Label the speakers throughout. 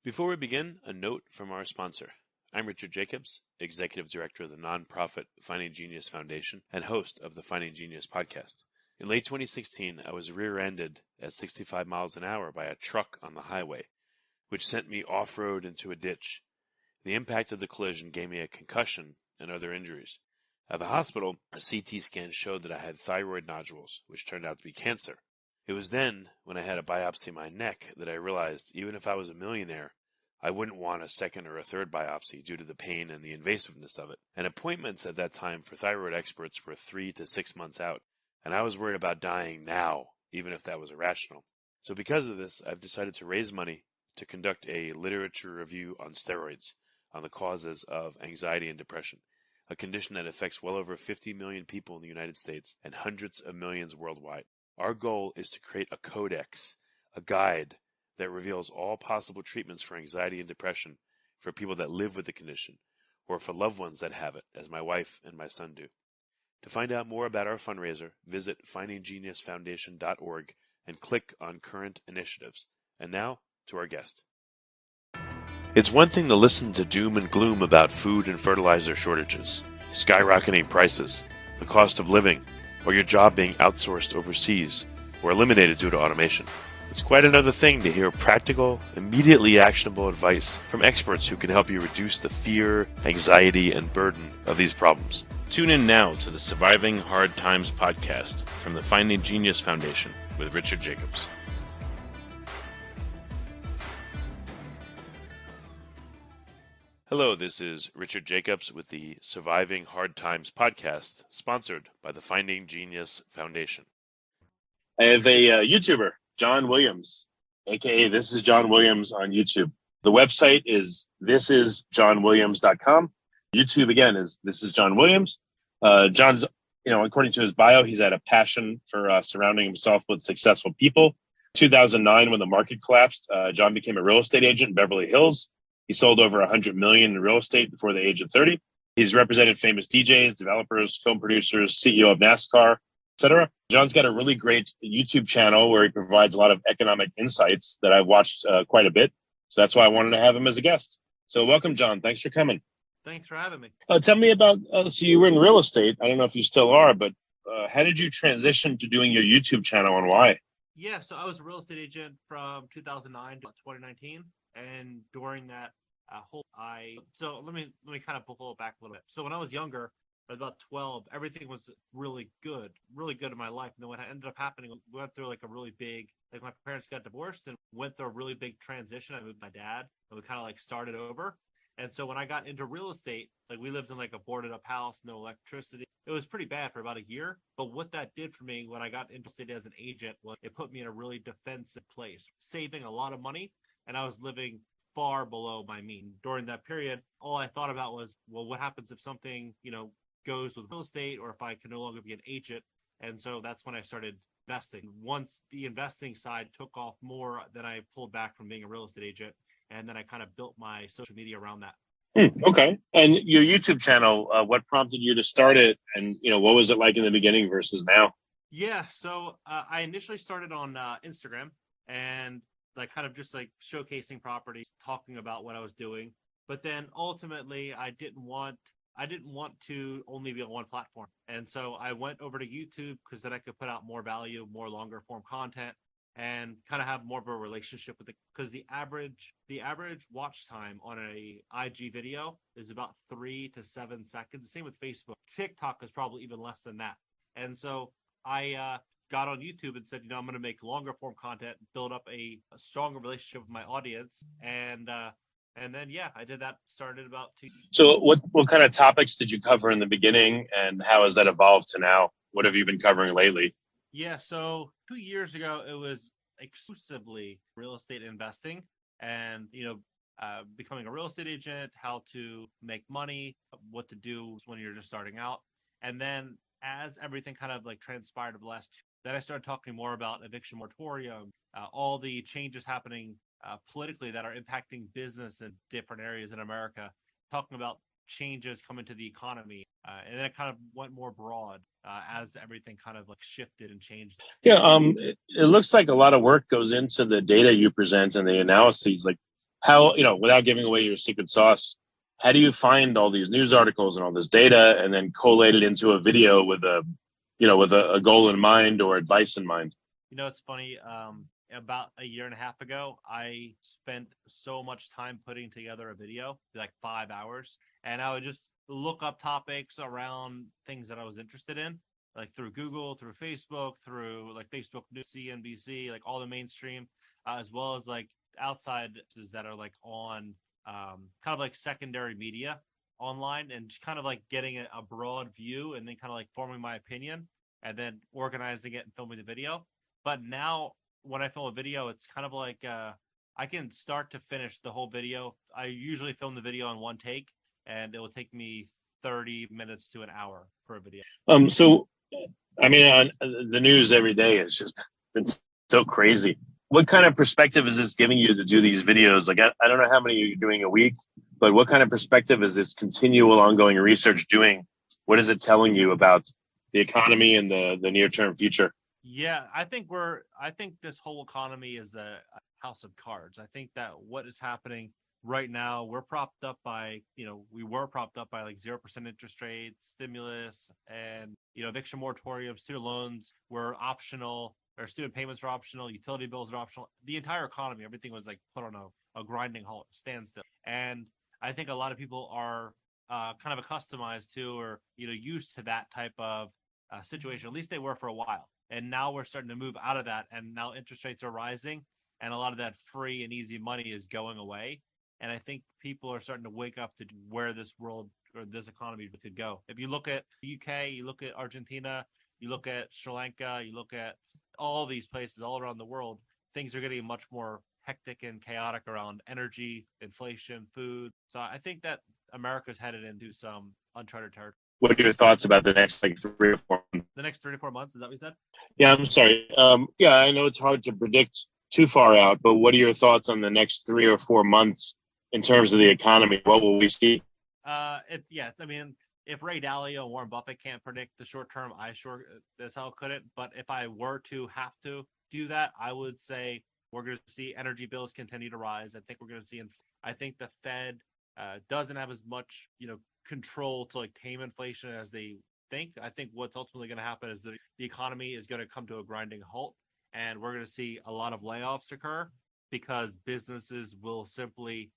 Speaker 1: Before we begin, a note from our sponsor. I'm Richard Jacobs, Executive Director of the nonprofit Finding Genius Foundation and host of the Finding Genius podcast. In late 2016, I was rear-ended at 65 miles an hour by a truck on the highway, which sent me off-road into a ditch. The impact of the collision gave me a concussion and other injuries. At the hospital, a CT scan showed that I had thyroid nodules, which turned out to be cancer. It was then, when I had a biopsy of my neck, that I realized even if I was a millionaire, I wouldn't want a second or a third biopsy due to the pain and the invasiveness of it. And appointments at that time for thyroid experts were 3 to 6 months out, and I was worried about dying now, even if that was irrational. So because of this, I've decided to raise money to conduct a literature review on steroids, on the causes of anxiety and depression, a condition that affects well over 50 million people in the United States and hundreds of millions worldwide. Our goal is to create a codex, a guide that reveals all possible treatments for anxiety and depression for people that live with the condition, or for loved ones that have it, as my wife and my son do. To find out more about our fundraiser, visit findinggeniusfoundation.org and click on current initiatives. And now, to our guest. It's one thing to listen to doom and gloom about food and fertilizer shortages, skyrocketing prices, the cost of living, or your job being outsourced overseas or eliminated due to automation. It's quite another thing to hear practical, immediately actionable advice from experts who can help you reduce the fear, anxiety, and burden of these problems. Tune in now to the Surviving Hard Times podcast from the Finding Genius Foundation with Richard Jacobs. Hello, this is Richard Jacobs with the Surviving Hard Times podcast, sponsored by the Finding Genius Foundation.
Speaker 2: I have a YouTuber, John Williams, aka This is John Williams on YouTube. The website is thisisjohnwilliams.com. YouTube again is This is John Williams. John's, according to his bio, he's had a passion for surrounding himself with successful people. 2009, when the market collapsed, John became a real estate agent in Beverly Hills. He sold over $100 million in real estate before the age of 30. He's represented famous DJs, developers, film producers, CEO of NASCAR, etc. John's got a really great YouTube channel where he provides a lot of economic insights that I've watched quite a bit. So that's why I wanted to have him as a guest. So welcome, John. Thanks for coming.
Speaker 3: Thanks for having me.
Speaker 2: Tell me about, so you were in real estate. I don't know if you still are, but how did you transition to doing your YouTube channel and why?
Speaker 3: Yeah, so I was a real estate agent from 2009 to 2019. And during that let me kind of pull it back a little bit. So when I was younger, I was about 12, everything was really good in my life. And then what ended up happening, we went through like a really big, like my parents got divorced and went through a really big transition. I moved with my dad and we kind of like started over. And so when I got into real estate, like we lived in like a boarded up house, no electricity. It was pretty bad for about a year. But what that did for me when I got interested as an agent was it put me in a really defensive place, saving a lot of money. And I was living far below my mean. During that period, all I thought about was, well, what happens if something, goes with real estate or if I can no longer be an agent? And so that's when I started investing. Once the investing side took off more, then I pulled back from being a real estate agent. And then I kind of built my social media around that.
Speaker 2: Okay. And your YouTube channel, what prompted you to start it? And, what was it like in the beginning versus now?
Speaker 3: Yeah. So I initially started on Instagram and like kind of just like showcasing properties, talking about what I was doing. But then ultimately I didn't want to only be on one platform. And so I went over to YouTube because then I could put out more value, more longer form content and kind of have more of a relationship with it. Because the average watch time on a IG video is about 3 to 7 seconds. The same with Facebook. TikTok is probably even less than that. And so I got on YouTube and said, I'm going to make longer form content, build up a stronger relationship with my audience. And then, I did that, started about 2 years.
Speaker 2: So what kind of topics did you cover in the beginning and how has that evolved to now? What have you been covering lately?
Speaker 3: Yeah. So 2 years ago, it was exclusively real estate investing and, becoming a real estate agent, how to make money, what to do when you're just starting out. And then as everything kind of like transpired over the last 2 years, then I started talking more about eviction moratorium, all the changes happening politically that are impacting business in different areas in America, talking about changes coming to the economy. And then it kind of went more broad as everything kind of like shifted and changed.
Speaker 2: Yeah, it looks like a lot of work goes into the data you present and the analyses. Like, How, without giving away your secret sauce, how do you find all these news articles and all this data and then collate it into a video with a goal in mind or advice in mind?
Speaker 3: It's funny. About a year and a half ago, I spent so much time putting together a video, like 5 hours, and I would just look up topics around things that I was interested in, like through Google, through Facebook, through like Facebook News, CNBC, like all the mainstream, as well as like outside that are like on kind of like secondary media online, and just kind of like getting a broad view, and then kind of like forming my opinion, and then organizing it and filming the video. But now when I film a video, it's kind of like I can start to finish the whole video. I usually film the video in one take, and it will take me 30 minutes to an hour for a video.
Speaker 2: So, I mean, on the news every day has just been so crazy. What kind of perspective is this giving you to do these videos? Like, I don't know how many you're doing a week, but what kind of perspective is this continual ongoing research doing? What is it telling you about the economy and the near-term future?
Speaker 3: Yeah, I think this whole economy is a house of cards. I think that what is happening right now, we were propped up by like 0% interest rates, stimulus, and, eviction moratorium, student loans were optional, or student payments were optional, utility bills are optional. The entire economy, everything was like put on a grinding halt, standstill. And I think a lot of people are kind of accustomed to, or, used to that type of situation. At least they were for a while. And now we're starting to move out of that. And now interest rates are rising, and a lot of that free and easy money is going away. And I think people are starting to wake up to where this world or this economy could go. If you look at the UK, you look at Argentina, you look at Sri Lanka, you look at all these places all around the world, things are getting much more hectic and chaotic around energy, inflation, food. So I think that America's headed into some uncharted territory.
Speaker 2: What are your thoughts about the next like 3 or 4 months?
Speaker 3: The next 3 to 4 months, is that what you said?
Speaker 2: Yeah, I'm sorry. Yeah, I know it's hard to predict too far out, but what are your thoughts on the next 3 or 4 months in terms of the economy? What will we see?
Speaker 3: I mean, if Ray Dalio and Warren Buffett can't predict the short term, I sure as hell couldn't. But if I were to have to do that, I would say we're going to see energy bills continue to rise. I think we're going to see. I think the Fed doesn't have as much, control to like tame inflation as they think. I think what's ultimately going to happen is the economy is going to come to a grinding halt, and we're going to see a lot of layoffs occur, because businesses will simply,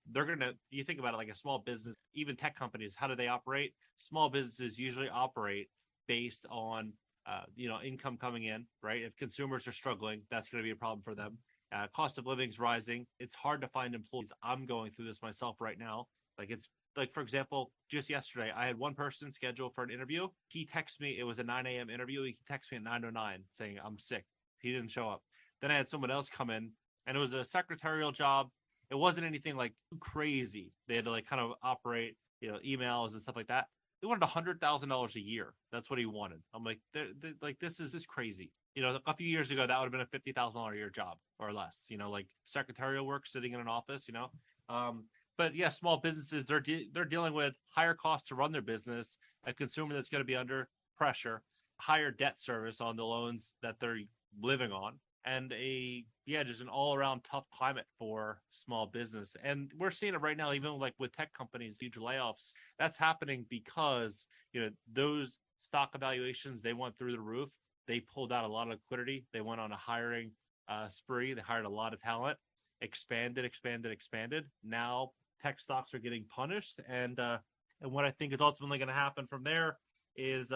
Speaker 3: you think about it like a small business, even tech companies, how do they operate? Small businesses usually operate based on, income coming in, right? If consumers are struggling, that's going to be a problem for them. Cost of living is rising. It's hard to find employees. I'm going through this myself right now. For example, just yesterday, I had one person scheduled for an interview. He texted me. It was a 9 a.m. interview. He texted me at 9:09 saying, I'm sick. He didn't show up. Then I had someone else come in, and it was a secretarial job. It wasn't anything like crazy. They had to like kind of operate, emails and stuff like that. They wanted $100,000 a year. That's what he wanted. I'm like, like this is crazy. A few years ago, that would have been a $50,000 a year job or less. Like secretarial work, sitting in an office. But yeah, small businesses, they're dealing with higher costs to run their business, a consumer that's going to be under pressure, higher debt service on the loans that they're living on, and just an all-around tough climate for small business. And we're seeing it right now, even like with tech companies, huge layoffs. That's happening because those stock evaluations, they went through the roof. They pulled out a lot of liquidity. They went on a hiring spree. They hired a lot of talent, expanded. Now tech stocks are getting punished, and what I think is ultimately going to happen from there is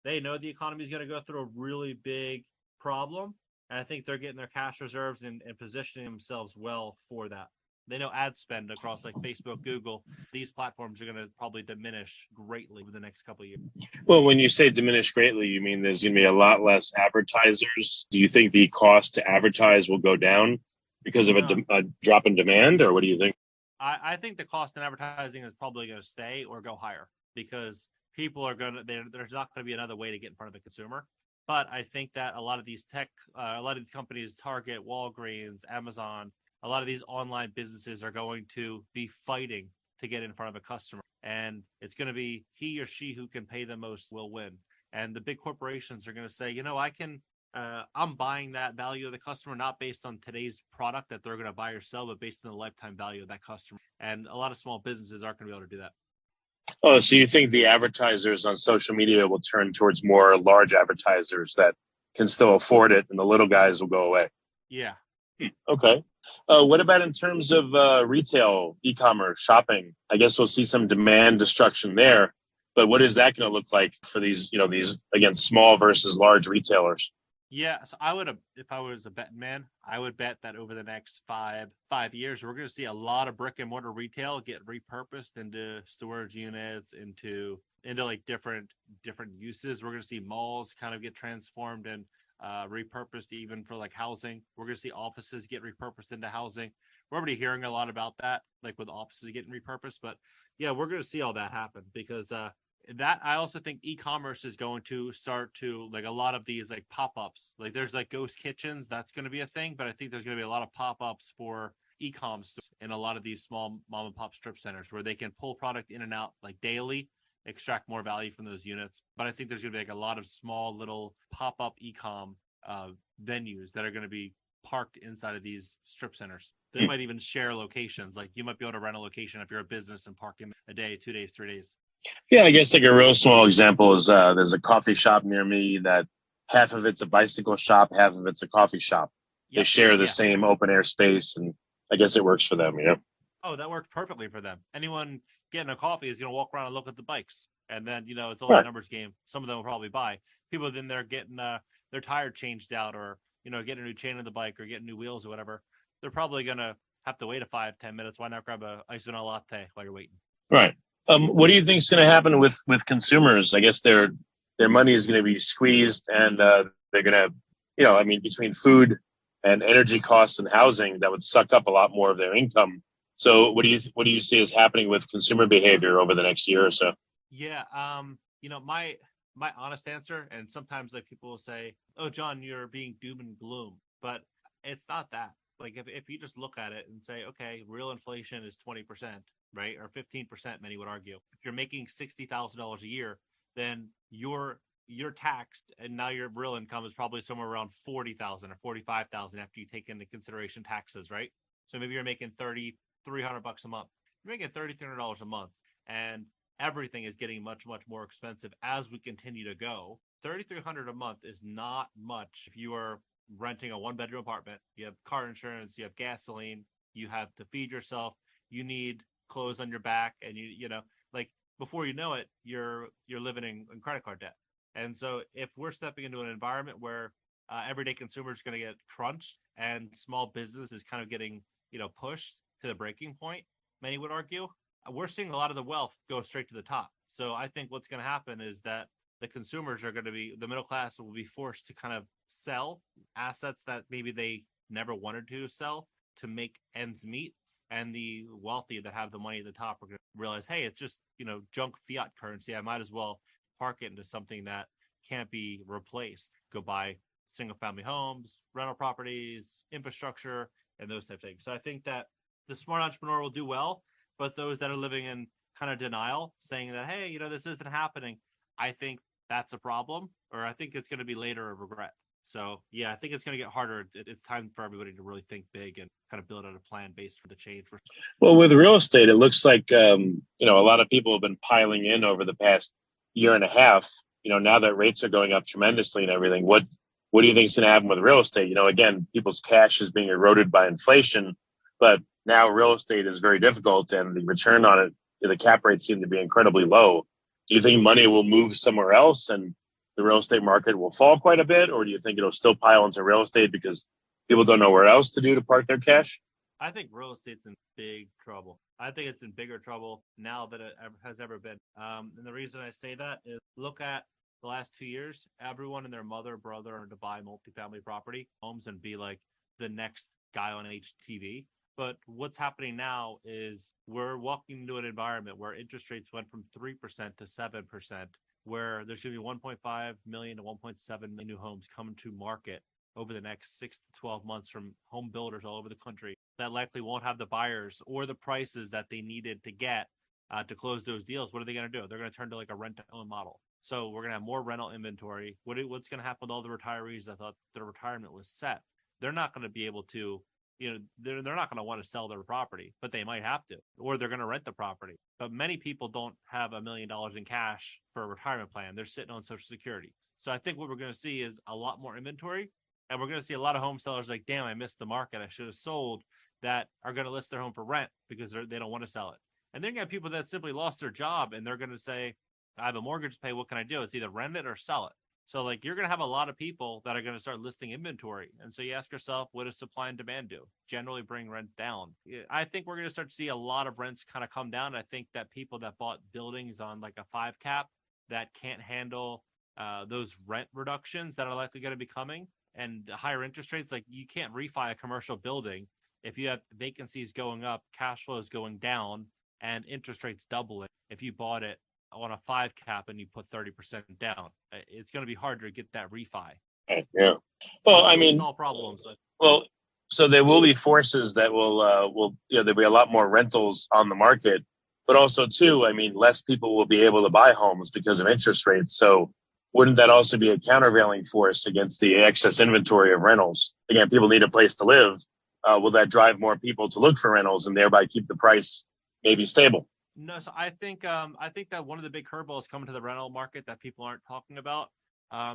Speaker 3: they know the economy is going to go through a really big problem, and I think they're getting their cash reserves and positioning themselves well for that. They know ad spend across like Facebook, Google, these platforms are going to probably diminish greatly over the next couple of years.
Speaker 2: Well, when you say diminish greatly, you mean there's going to be a lot less advertisers. Do you think the cost to advertise will go down because of a drop in demand, or what do you think?
Speaker 3: I think the cost in advertising is probably going to stay or go higher, because people are going to, there's not going to be another way to get in front of the consumer. But I think that a lot of these a lot of these companies, Target, Walgreens, Amazon, a lot of these online businesses are going to be fighting to get in front of a customer. And it's going to be he or she who can pay the most will win. And the big corporations are going to say, I'm buying that value of the customer not based on today's product that they're going to buy or sell, but based on the lifetime value of that customer. And a lot of small businesses aren't going to be able to do that.
Speaker 2: Oh, so you think the advertisers on social media will turn towards more large advertisers that can still afford it, and the little guys will go away?
Speaker 3: Yeah.
Speaker 2: Okay. What about in terms of retail, e-commerce, shopping? I guess we'll see some demand destruction there. But what is that going to look like for these, these, again, small versus large retailers?
Speaker 3: Yeah, so if I was a betting man, I would bet that over the next five years, we're going to see a lot of brick and mortar retail get repurposed into storage units, into like different uses. We're going to see malls kind of get transformed and repurposed even for like housing. We're going to see offices get repurposed into housing. We're already hearing a lot about that, like with offices getting repurposed. But yeah, we're going to see all that happen because that I also think e-commerce is going to start to like a lot of these like pop-ups. Like there's like ghost kitchens, that's going to be a thing, but I think there's going to be a lot of pop-ups for e-coms in a lot of these small mom and pop strip centers where they can pull product in and out like daily, extract more value from those units. But I think there's going to be like a lot of small little pop-up e-com venues that are going to be parked inside of these strip centers. They might even share locations. Like you might be able to rent a location if you're a business and park in a day, 2 days, 3 days.
Speaker 2: Yeah, I guess like a real small example is there's a coffee shop near me that half of it's a bicycle shop, half of it's a coffee shop. They share the same open air space, and I guess it works for them,
Speaker 3: Oh, that works perfectly for them. Anyone getting a coffee is going to walk around and look at the bikes. And then, it's all a numbers game. Some of them will probably buy. People then they're getting their tire changed out or, getting a new chain on the bike or getting new wheels or whatever. They're probably going to have to wait 5-10 minutes. Why not grab a ice vanilla latte while you're waiting?
Speaker 2: Right. What do you think is going to happen with consumers? I guess their money is going to be squeezed, and they're going to, between food and energy costs and housing, that would suck up a lot more of their income. So, what do you see as happening with consumer behavior over the next year or so?
Speaker 3: Yeah. My honest answer, and sometimes like people will say, "Oh, John, you're being doom and gloom," but it's not that. Like if you just look at it and say, okay, real inflation is 20%, right? Or 15%, many would argue. If you're making $60,000 a year, then you're taxed, and now your real income is probably somewhere around 40,000 or 45,000 after you take into consideration taxes, right? So maybe you're making $3,300 a month. You're making $3,300 a month, and everything is getting much, much more expensive as we continue to go. $3,300 a month is not much if you are renting a one-bedroom apartment. You have car insurance, you have gasoline, you have to feed yourself, you need clothes on your back, and like before you know it, you're living in credit card debt. And so if we're stepping into an environment where everyday consumers are going to get crunched and small business is kind of getting pushed to the breaking point, many would argue, we're seeing a lot of the wealth go straight to the top. So I think what's going to happen is that the consumers are going to be, the middle class will be forced to kind of sell assets that maybe they never wanted to sell to make ends meet. And the wealthy that have the money at the top are going to realize, hey, it's just, junk fiat currency. I might as well park it into something that can't be replaced. Go buy single family homes, rental properties, infrastructure, and those types of things. So I think that the smart entrepreneur will do well, but those that are living in kind of denial, saying that, hey, this isn't happening, I think that's a problem, or I think it's going to be later a regret. So, yeah, I think it's going to get harder. It's time for everybody to really think big and kind of build out a plan based for the change.
Speaker 2: Well, with real estate, it looks like, a lot of people have been piling in over the past year and a half. Now that rates are going up tremendously and everything, what do you think is going to happen with real estate? Again, people's cash is being eroded by inflation, but now real estate is very difficult, and the return on it, the cap rates seem to be incredibly low. Do you think money will move somewhere else and the real estate market will fall quite a bit, or do you think it'll still pile into real estate because people don't know where else to do to park their cash?
Speaker 3: I think real estate's in big trouble. I think it's in bigger trouble now than it has ever been. And the reason I say that is look at the last 2 years, everyone and their mother, brother are to buy multifamily property homes and be like the next guy on HTV. But what's happening now is we're walking into an environment where interest rates went from 3% to 7%, where there's going to be 1.5 million to 1.7 million new homes coming to market over the next 6 to 12 months from home builders all over the country that likely won't have the buyers or the prices that they needed to get to close those deals. What are they going to do? They're going to turn to like a rent-to-own model. So we're going to have more rental inventory. What's going to happen with all the retirees that thought their retirement was set? They're not going to be able to, they're not going to want to sell their property, but they might have to, or they're going to rent the property. But many people don't have $1 million in cash for a retirement plan. They're sitting on Social Security. So I think what we're going to see is a lot more inventory, and we're going to see a lot of home sellers like, damn, I missed the market. I should have sold, that are going to list their home for rent because they don't want to sell it. And then you have people that simply lost their job and they're going to say, I have a mortgage to pay. What can I do? It's either rent it or sell it. So like you're going to have a lot of people that are going to start listing inventory. And so you ask yourself, what does supply and demand do? Generally bring rent down. I think we're going to start to see a lot of rents kind of come down. I think that people that bought buildings on like a 5 cap that can't handle those rent reductions that are likely going to be coming, and the higher interest rates, like you can't refi a commercial building if you have vacancies going up, cash flows going down, and interest rates doubling. If you bought it on a 5 cap and you put 30% down, it's going to be harder to get that refi.
Speaker 2: Yeah. Well, I mean,
Speaker 3: all problems.
Speaker 2: Well, so there will be forces that will there'll be a lot more rentals on the market, but also too, I mean, less people will be able to buy homes because of interest rates. So wouldn't that also be a countervailing force against the excess inventory of rentals? Again, people need a place to live. Will that drive more people to look for rentals and thereby keep the price maybe stable?
Speaker 3: No, so I think that one of the big curveballs coming to the rental market that people aren't talking about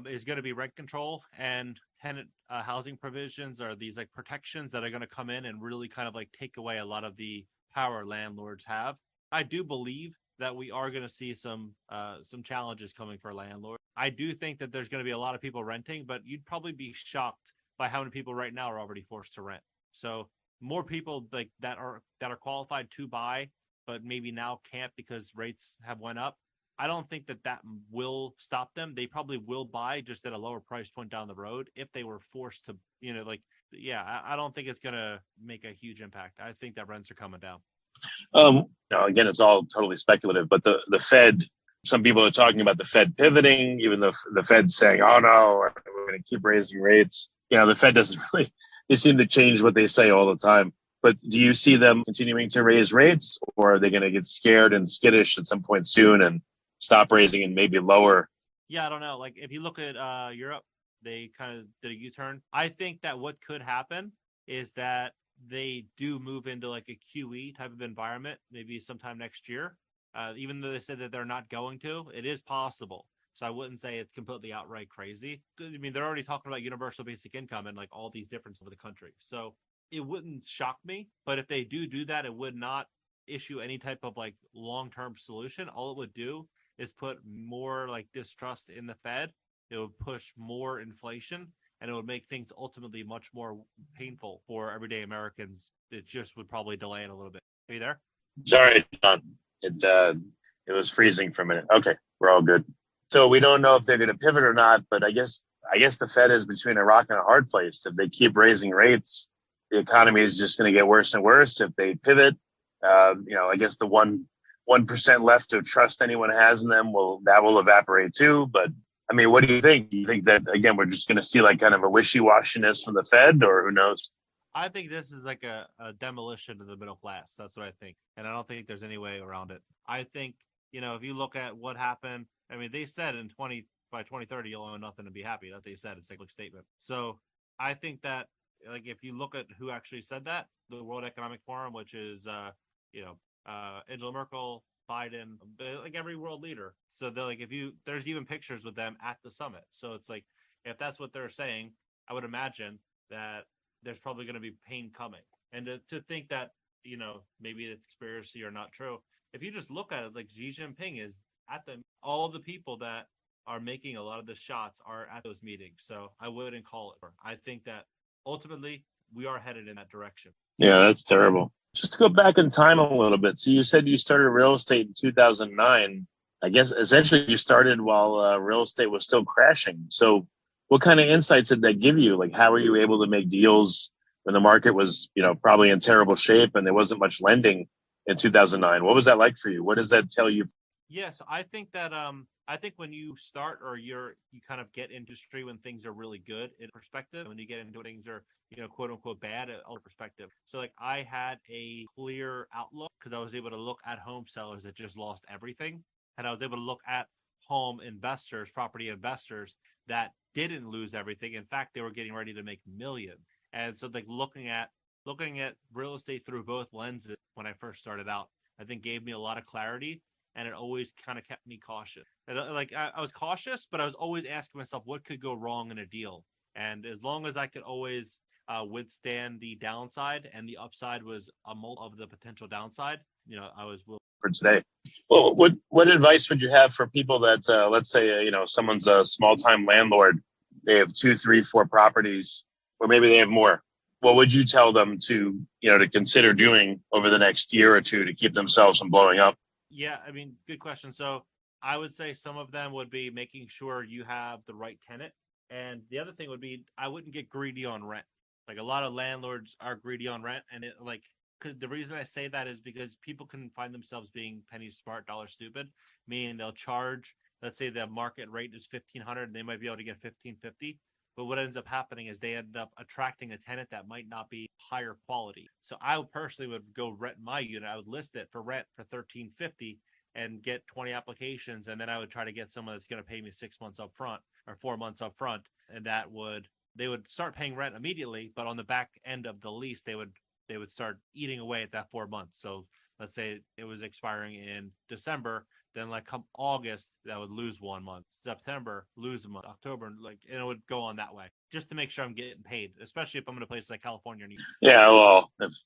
Speaker 3: is going to be rent control and tenant housing provisions, or these like protections that are going to come in and really kind of like take away a lot of the power landlords have. I do believe that we are going to see some challenges coming for landlords. I do think that there's going to be a lot of people renting, but you'd probably be shocked by how many people right now are already forced to rent. So more people like that are qualified to buy, but maybe now can't because rates have went up. I don't think that will stop them. They probably will buy just at a lower price point down the road if they were forced to, I don't think it's going to make a huge impact. I think that rents are coming down.
Speaker 2: Again, it's all totally speculative, but the Fed, some people are talking about the Fed pivoting, even though the Fed's saying, oh no, we're going to keep raising rates. The Fed doesn't really, they seem to change what they say all the time. But do you see them continuing to raise rates, or are they going to get scared and skittish at some point soon and stop raising and maybe lower?
Speaker 3: Yeah, I don't know. Like if you look at Europe, they kind of did a U-turn. I think that what could happen is that they do move into like a QE type of environment, maybe sometime next year. Even though they said that they're not going to, it is possible. So I wouldn't say it's completely outright crazy. I mean, they're already talking about universal basic income and like all these differences of the country. So it wouldn't shock me, but if they do that, it would not issue any type of like long-term solution. All it would do is put more like distrust in the Fed. It would push more inflation, and it would make things ultimately much more painful for everyday Americans. It just would probably delay it a little bit. Are you there?
Speaker 2: Sorry, John. It was freezing for a minute. Okay, we're all good. So we don't know if they're going to pivot or not, but I guess the Fed is between a rock and a hard place. If they keep raising rates, the economy is just going to get worse and worse. If they pivot, I guess the 1% left of trust anyone has in them will evaporate too. But I mean, what do you think? Do you think that again we're just going to see like kind of a wishy-washiness from the Fed, or who knows?
Speaker 3: I think this is like a demolition of the middle class. That's what I think, and I don't think there's any way around it. I think if you look at what happened, I mean, they said by 2030 you'll own nothing to be happy. That they said, it's a statement. So I think that. Like if you look at who actually said that, the World Economic Forum, which is Angela Merkel, Biden, like every world leader. So they're like, there's even pictures with them at the summit. So it's like, if that's what they're saying, I would imagine that there's probably going to be pain coming. And to think that maybe it's conspiracy or not true. If you just look at it, like Xi Jinping is at all the people that are making a lot of the shots are at those meetings. So I wouldn't call it. I think that ultimately we are headed in that direction.
Speaker 2: Yeah, that's terrible. Just to go back in time a little bit. So you said you started real estate in 2009. I guess essentially you started while real estate was still crashing. So what kind of insights did that give you? Like, how were you able to make deals when the market was, probably in terrible shape and there wasn't much lending in 2009? What was that like for you? What does that tell you?
Speaker 3: Yes, I think that I think when you start or you kind of get industry when things are really good in perspective, when you get into things are quote unquote bad at all perspective. So like I had a clear outlook because I was able to look at home sellers that just lost everything, and I was able to look at property investors that didn't lose everything. In fact, they were getting ready to make millions. And so like looking at real estate through both lenses when I first started out, I think gave me a lot of clarity, and it always kind of kept me cautious. And, like I was cautious, but I was always asking myself what could go wrong in a deal. And as long as I could always withstand the downside, and the upside was a multiple of the potential downside, I was willing.
Speaker 2: For today. Well, what advice would you have for people that, let's say, someone's a small time landlord, they have 2, 3, 4 properties, or maybe they have more. What would you tell them to consider doing over the next year or two to keep themselves from blowing up?
Speaker 3: Yeah, I mean, good question. So I would say some of them would be making sure you have the right tenant. And the other thing would be I wouldn't get greedy on rent. Like a lot of landlords are greedy on rent, and it like cause the reason I say that is because people can find themselves being penny smart, dollar stupid, meaning they'll charge, let's say the market rate is 1,500 and they might be able to get 1,550. But what ends up happening is they end up attracting a tenant that might not be higher quality. So I personally would go rent my unit. I would list it for rent for 1,350 and get 20 applications, and then I would try to get someone that's going to pay me 6 months up front or 4 months up front, and they would start paying rent immediately, but on the back end of the lease they would start eating away at that 4 months. So let's say it was expiring in December, then like come August, that would lose 1 month. September, lose a month. October, and it would go on that way, just to make sure I'm getting paid, especially if I'm in a place like California.
Speaker 2: Yeah, well, if,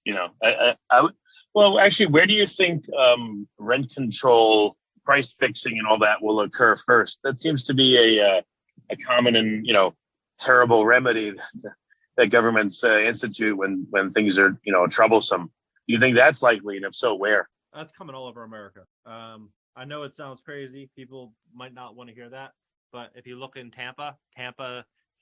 Speaker 2: I would. Well, actually, where do you think rent control, price fixing, and all that will occur first? That seems to be a common and terrible remedy that governments institute when things are troublesome. Do you think that's likely, and if so, where?
Speaker 3: That's coming all over America. I know it sounds crazy. People might not want to hear that, but if you look in Tampa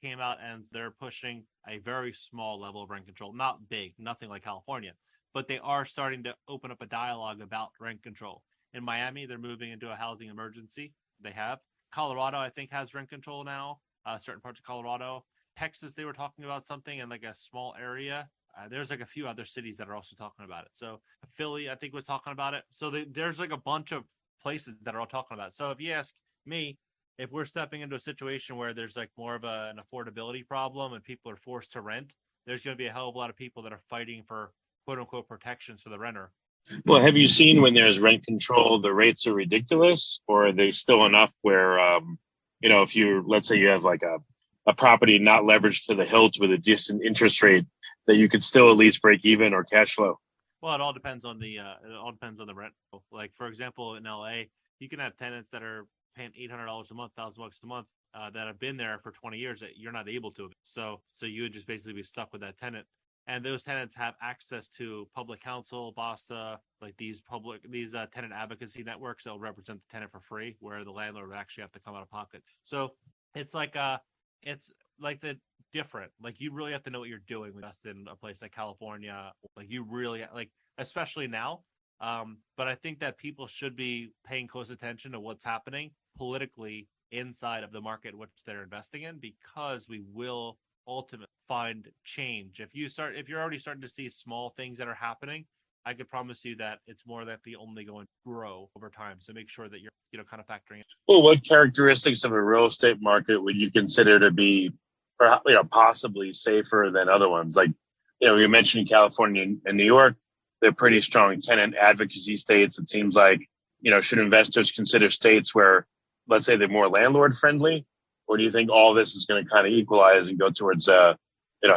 Speaker 3: came out and they're pushing a very small level of rent control, not big, nothing like California, but they are starting to open up a dialogue about rent control. In Miami, they're moving into a housing emergency. They have. Colorado, I think, has rent control now. Certain parts of Colorado. Texas, they were talking about something in like a small area. There's like a few other cities that are also talking about it. So Philly, I think, was talking about it. So there's like a bunch of places that are all talking about it. So if you ask me, if we're stepping into a situation where there's like more of an affordability problem and people are forced to rent, there's going to be a hell of a lot of people that are fighting for quote unquote protections for the renter.
Speaker 2: Well, have you seen when there's rent control, the rates are ridiculous, or are they still enough where, if let's say you have like a property not leveraged to the hilt with a decent interest rate, that you could still at least break even or cash flow?
Speaker 3: Well, it all depends on the rent. Like for example, in LA, you can have tenants that are paying $800 a month, $1,000 a month, that have been there for 20 years that you're not able to. So you would just basically be stuck with that tenant. And those tenants have access to public counsel, BASTA, like these tenant advocacy networks that will represent the tenant for free, where the landlord would actually have to come out of pocket. So it's like the different. Like you really have to know what you're doing with us in a place like California. Like you really especially now. But I think that people should be paying close attention to what's happening politically inside of the market which they're investing in, because we will ultimately find change. If you're already starting to see small things that are happening, I could promise you that it's more likely only going to grow over time. So make sure that you're kind of factoring in.
Speaker 2: Well, what characteristics of a real estate market would you consider to be, possibly safer than other ones? Like, you mentioned California and New York, they're pretty strong tenant advocacy states. It seems like, should investors consider states where, let's say, they're more landlord friendly? Or do you think all this is going to kind of equalize and go towards,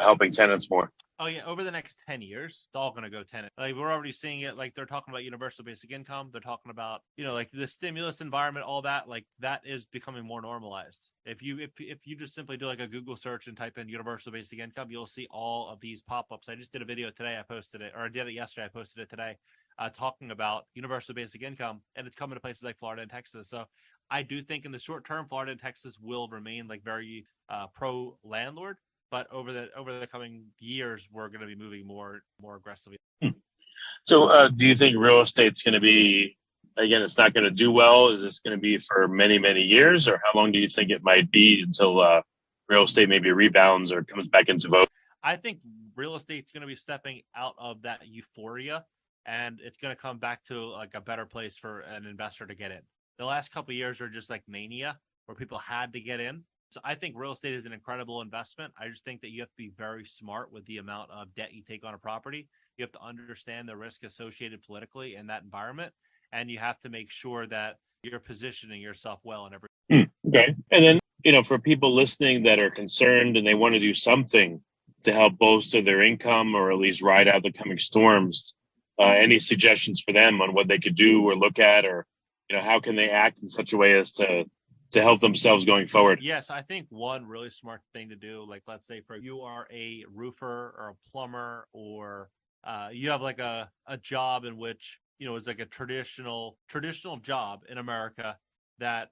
Speaker 2: helping tenants more?
Speaker 3: Oh yeah, over the next 10 years, it's all going to go tenant. Like we're already seeing it. Like they're talking about universal basic income. They're talking about, like the stimulus environment, all that. Like that is becoming more normalized. If you just simply do like a Google search and type in universal basic income, you'll see all of these pop-ups. I just did a video today. I posted it, or I did it yesterday. I posted it today, talking about universal basic income, and it's coming to places like Florida and Texas. So I do think in the short term, Florida and Texas will remain like very pro landlord. But over the coming years, we're going to be moving more aggressively.
Speaker 2: So do you think real estate's going to be, again, it's not going to do well? Is this going to be for many, many years? Or how long do you think it might be until real estate maybe rebounds or comes back into vogue?
Speaker 3: I think real estate's going to be stepping out of that euphoria, and it's going to come back to like a better place for an investor to get in. The last couple of years are just like mania where people had to get in. So I think real estate is an incredible investment. I just think that you have to be very smart with the amount of debt you take on a property. You have to understand the risk associated politically in that environment, and you have to make sure that you're positioning yourself well in every.
Speaker 2: Okay. And then, for people listening that are concerned and they want to do something to help bolster their income or at least ride out the coming storms, any suggestions for them on what they could do or look at, or, how can they act in such a way as to help themselves going forward?
Speaker 3: Yes, I think one really smart thing to do, like let's say for you are a roofer or a plumber, or you have like a job in which, is like a traditional job in America that,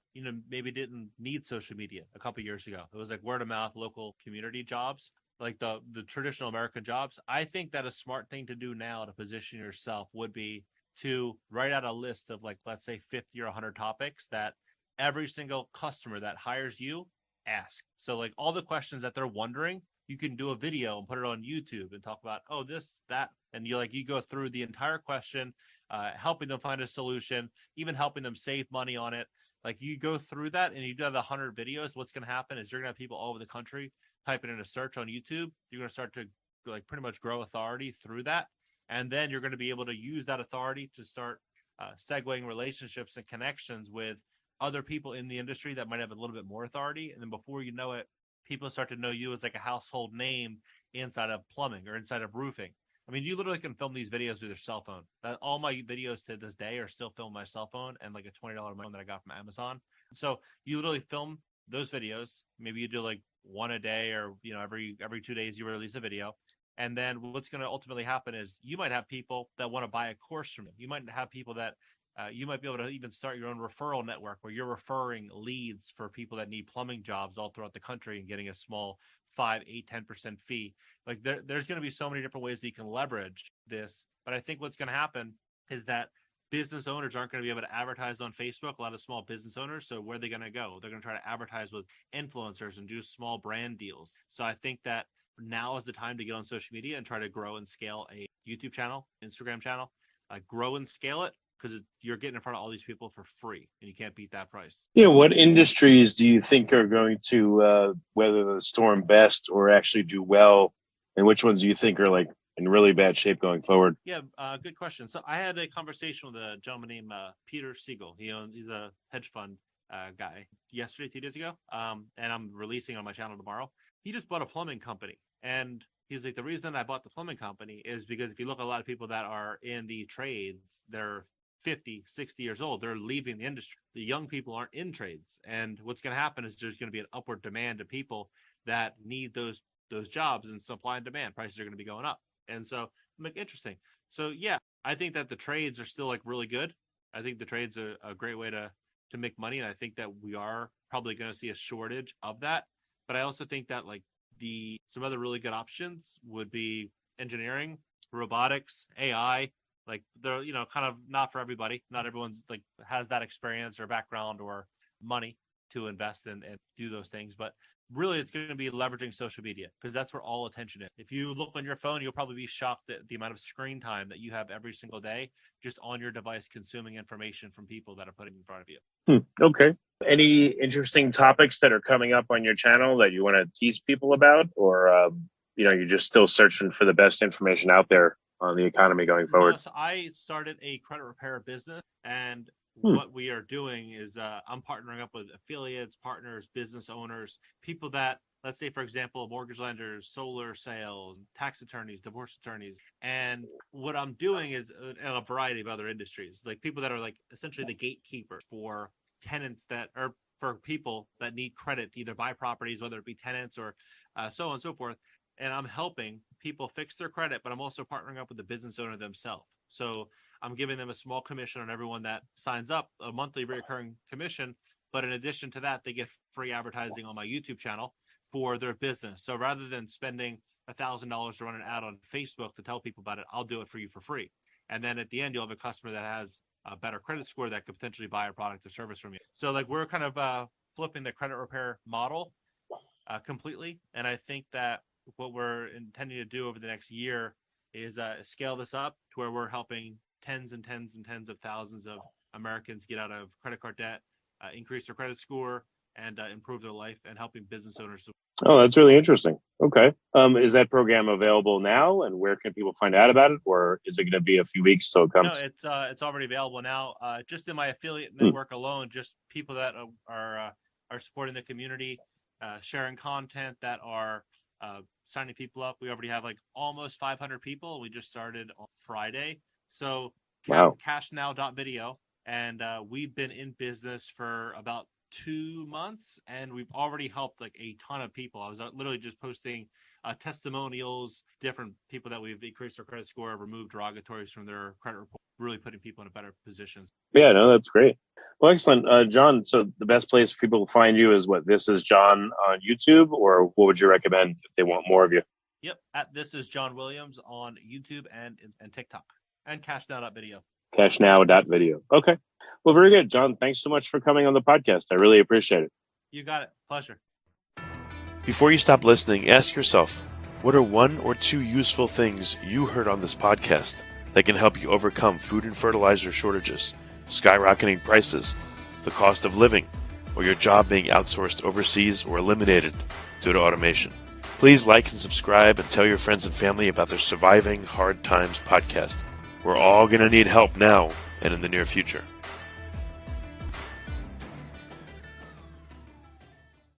Speaker 3: maybe didn't need social media a couple years ago. It was like word of mouth, local community jobs, like the traditional American jobs. I think that a smart thing to do now to position yourself would be to write out a list of, like, let's say 50 or 100 topics that every single customer that hires you ask. So like all the questions that they're wondering, you can do a video and put it on YouTube and talk about, oh, this, that, and you go through the entire question, helping them find a solution, even helping them save money on it. Like you go through that and you do have 100 videos. What's going to happen is you're going to have people all over the country typing in a search on YouTube. You're going to start to like pretty much grow authority through that. And then you're going to be able to use that authority to start segueing relationships and connections with other people in the industry that might have a little bit more authority. And then before you know it, people start to know you as like a household name inside of plumbing or inside of roofing. I mean, you literally can film these videos with your cell phone. All my videos to this day are still filmed on my cell phone and like a $20 phone that I got from Amazon. So you literally film those videos. Maybe you do like one a day, or every 2 days you release a video. And then what's going to ultimately happen is you might have people that want to buy a course from you. You might have people that you might be able to even start your own referral network where you're referring leads for people that need plumbing jobs all throughout the country and getting a small 5, 8, 10% fee. Like there's going to be so many different ways that you can leverage this. But I think what's going to happen is that business owners aren't going to be able to advertise on Facebook, a lot of small business owners. So where are they going to go? They're going to try to advertise with influencers and do small brand deals. So I think that now is the time to get on social media and try to grow and scale a YouTube channel, Instagram channel, grow and scale it, because you're getting in front of all these people for free and you can't beat that price.
Speaker 2: Yeah. What industries do you think are going to weather the storm best or actually do well? And which ones do you think are like in really bad shape going forward?
Speaker 3: Yeah, good question. So I had a conversation with a gentleman named Peter Siegel. He's a hedge fund guy yesterday, 2 days ago. And I'm releasing on my channel tomorrow. He just bought a plumbing company. And he's like, the reason I bought the plumbing company is because if you look at a lot of people that are in the trades, they're 50, 60 years old, they're leaving the industry. The young people aren't in trades. And what's going to happen is there's going to be an upward demand of people that need those jobs, and supply and demand prices are going to be going up. And so I'm like, interesting. So yeah, I think that the trades are still like really good. I think the trades are a great way to make money. And I think that we are probably going to see a shortage of that. But I also think that like some other really good options would be engineering, robotics, AI. Like they're, kind of not for everybody. Not everyone like has that experience or background or money to invest in and do those things. But really, it's going to be leveraging social media because that's where all attention is. If you look on your phone, you'll probably be shocked at the amount of screen time that you have every single day just on your device consuming information from people that are putting in front of you.
Speaker 2: Okay. Any interesting topics that are coming up on your channel that you want to tease people about, or you're just still searching for the best information out there on the economy going forward?
Speaker 3: No, so I started a credit repair business, and what we are doing is I'm partnering up with affiliates, partners, business owners, people that, let's say, for example, mortgage lenders, solar sales, tax attorneys, divorce attorneys. And what I'm doing is in a variety of other industries, like people that are like essentially the gatekeepers for tenants that are for people that need credit to either buy properties, whether it be tenants or so on and so forth. And I'm helping people fix their credit, but I'm also partnering up with the business owner themselves. So I'm giving them a small commission on everyone that signs up, a monthly recurring commission. But in addition to that, they get free advertising on my YouTube channel for their business. So rather than spending $1,000 to run an ad on Facebook to tell people about it, I'll do it for you for free. And then at the end, you'll have a customer that has a better credit score that could potentially buy a product or service from you. So like we're kind of flipping the credit repair model completely. And I think that what we're intending to do over the next year is scale this up to where we're helping tens and tens and tens of thousands of Americans get out of credit card debt, increase their credit score, and improve their life, and helping business owners.
Speaker 2: Oh, that's really interesting. Okay. Is that program available now, and where can people find out about it, or is it going to be a few weeks till it comes?
Speaker 3: No, it's already available now. Just in my affiliate network alone, just people that are supporting the community, sharing content, that are signing people up. We already have like almost 500 people. We just started on Friday. So
Speaker 2: Wow.
Speaker 3: cashnow.video, and we've been in business for about 2 months, and we've already helped like a ton of people. I was literally just posting testimonials, different people that we've increased their credit score, removed derogatories from their credit report, really putting people in a better position.
Speaker 2: Yeah, no, that's great. Well, excellent. John, so the best place for people to find you is what? This is John on YouTube, or what would you recommend if they want more of you?
Speaker 3: Yep, at This Is John Williams on YouTube and TikTok, and cashnow.video.
Speaker 2: Cashnow.video. Okay. Well, very good. John, thanks so much for coming on the podcast. I really appreciate it.
Speaker 3: You got it. Pleasure.
Speaker 1: Before you stop listening, ask yourself, what are 1 or 2 useful things you heard on this podcast that can help you overcome food and fertilizer shortages, skyrocketing prices, the cost of living, or your job being outsourced overseas or eliminated due to automation? Please like and subscribe and tell your friends and family about their Surviving Hard Times podcast. We're all going to need help now and in the near future.